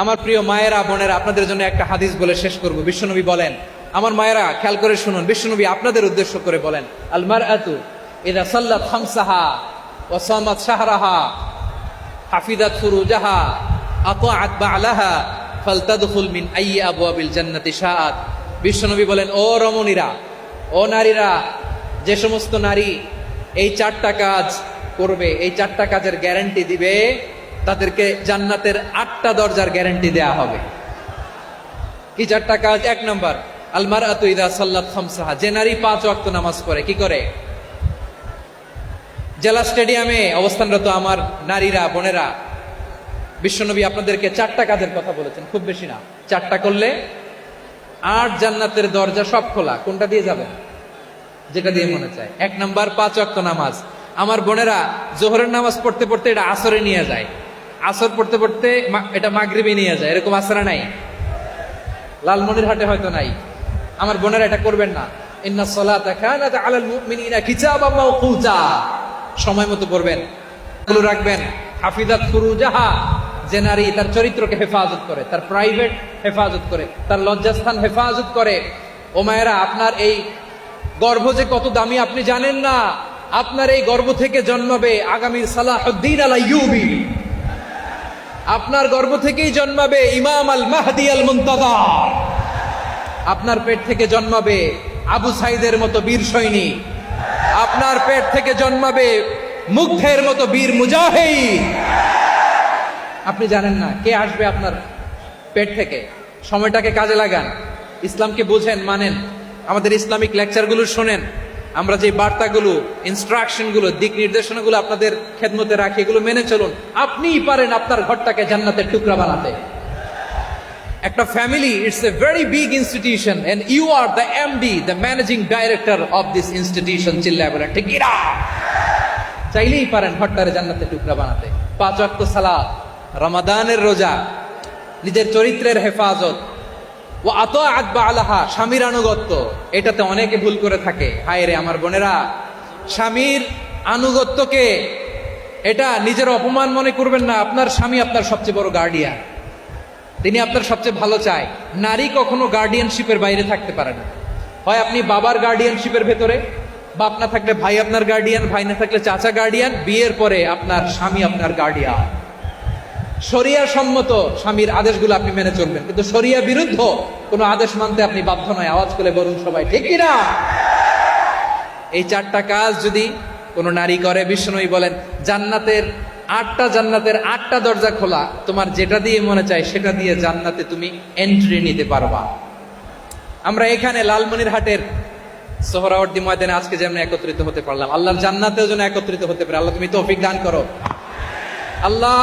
আমার প্রিয় মায়েরা বোনেরা, আপনাদের জন্য একটা হাদিস বলে শেষ করব। বিশ্বনবী বলেন, আমার মায়েরা খেয়াল করে শুনুন, বিশ্বনবী আপনাদের উদ্দেশ্য করে বলেন, আল মারআতু ইযা সাল্লাত খামসাহা ওয়া সামাত শাহরাহা হাফিজাত ফুরুজাহা আতাআত বা'লাহা ফালতাদখুল মিন আইয়ি আবওয়াবিল জান্নাতি শাআত। বিশ্বনবী বলেন, ও রমণীরা, ও নারীরা, যে সমস্ত নারী এই চারটা কাজ করবে, এই চারটা কাজের গ্যারান্টি দিবে, তাদেরকে জান্নাতের 8টা দরজার গ্যারান্টি দেয়া হবে। কি চারটা কাজ? 1 নম্বর, আল মারআতু ইযা সাল্লাত খামসাহা, যে নারী 5 ওয়াক্ত নামাজ পড়ে। কি করে? জেলা স্টেডিয়ামে অবস্থানরত আমার নারীরা বোনেরা, বিশ্বনবী আপনাদেরকে 4টা কাজের কথা বলেছেন, খুব বেশি না। 4টা করলে 8 জান্নাতের দরজা সব খোলা। কোনটা দিয়ে যাবেন? যেটা দিয়ে মনে চায়। 1 নম্বর 5 ওয়াক্ত নামাজ। আমার বোনেরা জোহরের নামাজ পড়তে পড়তে এটা আসরে নিয়ে যায়, আসর পড়তে পড়তে এটা মাগরিবে নিয়ে যায়। এরকম আসরা নাই? লালমনিরহাটে হয়তো নাই। আমার বোনেরা এটা করবেন না। ইন্নাস সালাতা কানাত আলাল মুমিনিনা কিতাবাম মাওকুতা, সময় মতো পড়বেন, এগুলো রাখবেন। হাফিজাত ফুরুজাহা, যে নারী তার চরিত্রকে হেফাজত করে, তার প্রাইভেট হেফাজত করে, তার লজ্জাস্থান হেফাজত করে। ও মায়েরা, আপনার এই গর্ভ যে কত দামি আপনি জানেন না। আপনার এই গর্ভ থেকে জন্মাবে আগামীর সালাহুদ্দিন আল আইয়ুবী। আপনার গর্ভ থেকেই জন্মাবে ইমাম আল মাহদি আল মুনতাযর। আপনার পেট থেকে জন্মাবে আবু সাইদের মতো বীর সৈনিক। আপনার পেট থেকে জন্মাবে মুগ্ধের মতো বীর মুজাহিদ। আপনি জানেন না কে আসবে আপনার পেট থেকে। সময়টাকে কাজে লাগান, ইসলামকে বোঝেন, মানেন, আমাদের ইসলামিক লেকচারগুলো শোনেন। আমরা যে বার্তাগুলো, ইনস্ট্রাকশনগুলো, দিক নির্দেশনাগুলো আপনাদের খেদমতে রাখি, এগুলো মেনে চলুন। আপনিই পারেন আপনার ঘরটাকে জান্নাতের টুকরা বানাতে। একটা family, it's a very big institution and you are the MD, the managing director of this institution. চিল্লায় বলেন ঠিক কিনা? চাইলেই পারেন ঘরটারে জান্নাতের টুকরা বানাতে। 5 ওয়াক্ত সালাত, রমাদানের রোজা, নিজের চরিত্রের হেফাজত, ও আতাআত বা'লাহা, স্বামীর আনুগত্য। এটাতে অনেকে ভুল করে থাকে। হায় রে আমার বোনেরা, স্বামীর আনুগত্যকে এটা নিজের অপমান মনে করবেন না। আপনার স্বামী আপনার সবচেয়ে বড় গার্ডিয়ান, তিনি আপনার সবচেয়ে ভালো চায়। নারী কখনো গার্ডিয়ানশিপের বাইরে থাকতে পারে না। হয় আপনি বাবার গার্ডিয়ানশিপের ভেতরে, বাপ না থাকলে ভাই আপনার গার্ডিয়ান, ভাই না থাকলে চাচা গার্ডিয়ান, বিয়ের পরে আপনার স্বামী আপনার গার্ডিয়ান। শরিয়া সম্মত স্বামীর আদেশগুলো আপনি মেনে চলবেন, কিন্তু শরিয়া বিরুদ্ধ কোন আদেশ মানতে আপনি বাধ্য নয়। আওয়াজ করে বলুন সবাই ঠিক কিনা? এই 4টা কাজ যদি কোন নারী করে, বিশ্বনবী বলেন জান্নাতের 8টা দরজা খোলা। তোমার যেটা দিয়ে মনে চায় সেটা দিয়ে জান্নাতে তুমি এন্ট্রি নিতে পারবা। আমরা এখানে লালমনিরহাটের সোহরাওয়ার্দী ময়দানে আজকে যেমন একত্রিত হতে পারলাম, আল্লাহর জান্নাতেও যেন একত্রিত হতে পারে। আল্লাহ তুমি তৌফিক দান করো। আল্লাহ